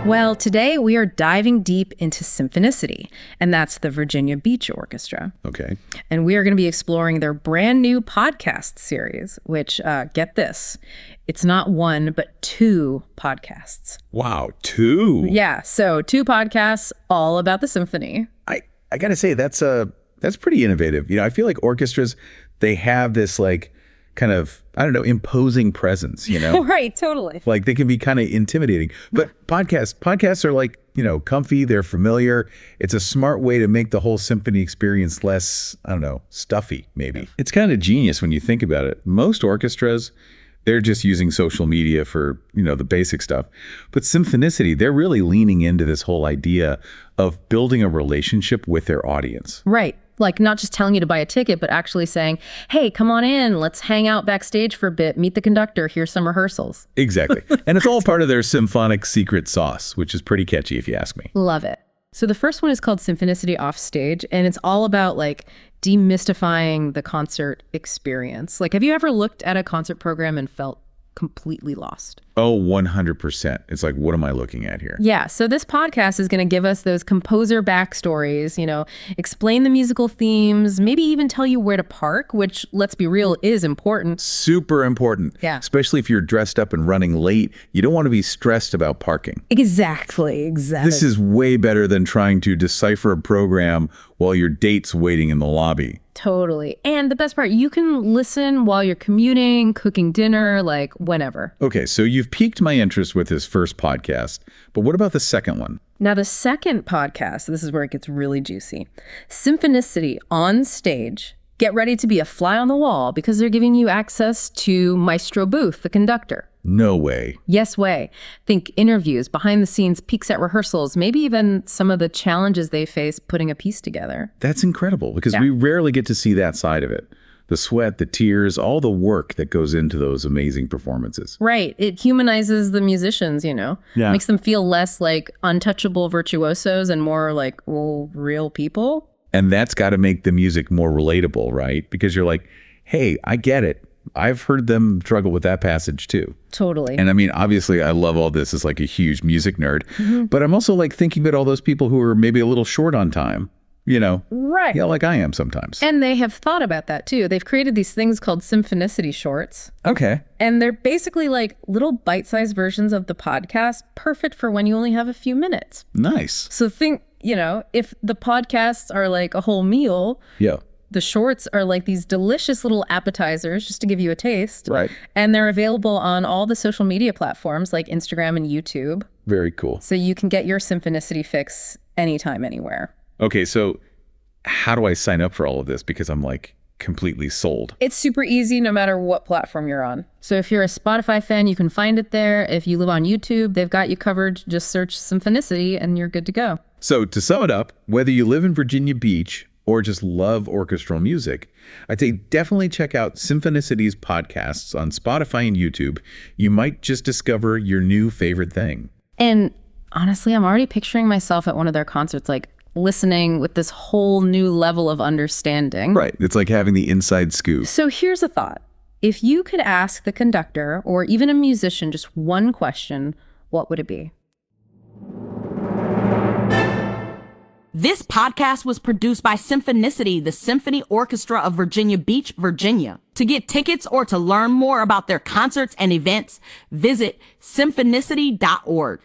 Well, today we are diving deep into Symphonicity, and that's the Virginia Beach Orchestra. Okay. And we are going to be exploring their brand new podcast series, which, get this, it's not one, but 2 podcasts. Wow, 2? Yeah, so 2 podcasts all about the symphony. I got to say, that's pretty innovative. You know, I feel like orchestras, they have this like kind of, I don't know, imposing presence, you know? Right, totally. Like they can be kind of intimidating. But podcasts are like, you know, comfy, they're familiar. It's a smart way to make the whole symphony experience less, I don't know, stuffy maybe. It's kind of genius when you think about it. Most orchestras, they're just using social media for, you know, the basic stuff. But Symphonicity, they're really leaning into this whole idea of building a relationship with their audience. Right. Like not just telling you to buy a ticket, but actually saying, hey, come on in, let's hang out backstage for a bit, meet the conductor, here's some rehearsals. Exactly. And it's all part of their symphonic secret sauce, which is pretty catchy if you ask me. Love it. So the first one is called Symphonicity Off Stage, and it's all about like demystifying the concert experience. Like, have you ever looked at a concert program and felt completely lost? Oh, 100%. It's like, what am I looking at here? Yeah. So this podcast is going to give us those composer backstories, you know, explain the musical themes, maybe even tell you where to park, which, let's be real, is important. Super important. Yeah. Especially if you're dressed up and running late. You don't want to be stressed about parking. Exactly. This is way better than trying to decipher a program while your date's waiting in the lobby. Totally. And the best part, you can listen while you're commuting, cooking dinner, like whenever. Okay, so you've piqued my interest with this first podcast, but what about the second one? Now, the second podcast, this is where it gets really juicy. Symphonicity on Stage. Get ready to be a fly on the wall because they're giving you access to Maestro Booth, the conductor. No way. Yes way. Think interviews, behind the scenes, peeks at rehearsals, maybe even some of the challenges they face putting a piece together. That's incredible because we rarely get to see that side of it. The sweat, the tears, all the work that goes into those amazing performances. Right. It humanizes the musicians, you know? Yeah. Makes them feel less like untouchable virtuosos and more like, well, real people. And that's got to make the music more relatable, right? Because you're like, hey, I get it. I've heard them struggle with that passage too. Totally. And I mean, obviously, I love all this as like a huge music nerd, but I'm also like thinking about all those people who are maybe a little short on time, you know? Right. Yeah, like I am sometimes. And they have thought about that too. They've created these things called Symphonicity shorts. Okay. And they're basically like little bite-sized versions of the podcast, perfect for when you only have a few minutes. Nice. So think, you know, if the podcasts are like a whole meal, Yeah. the shorts are like these delicious little appetizers just to give you a taste. Right. And they're available on all the social media platforms like Instagram and YouTube. Very cool. So you can get your Symphonicity fix anytime, anywhere. Okay, so how do I sign up for all of this? Because I'm like completely sold. It's super easy no matter what platform you're on. So if you're a Spotify fan, you can find it there. If you live on YouTube, they've got you covered. Just search Symphonicity and you're good to go. So to sum it up, whether you live in Virginia Beach or just love orchestral music, I'd say definitely check out Symphonicity's podcasts on Spotify and YouTube. You might just discover your new favorite thing. And honestly, I'm already picturing myself at one of their concerts, like listening with this whole new level of understanding. Right. It's like having the inside scoop. So here's a thought. If you could ask the conductor or even a musician just one question, what would it be? This podcast was produced by Symphonicity, the Symphony Orchestra of Virginia Beach, Virginia. To get tickets or to learn more about their concerts and events, visit symphonicity.org.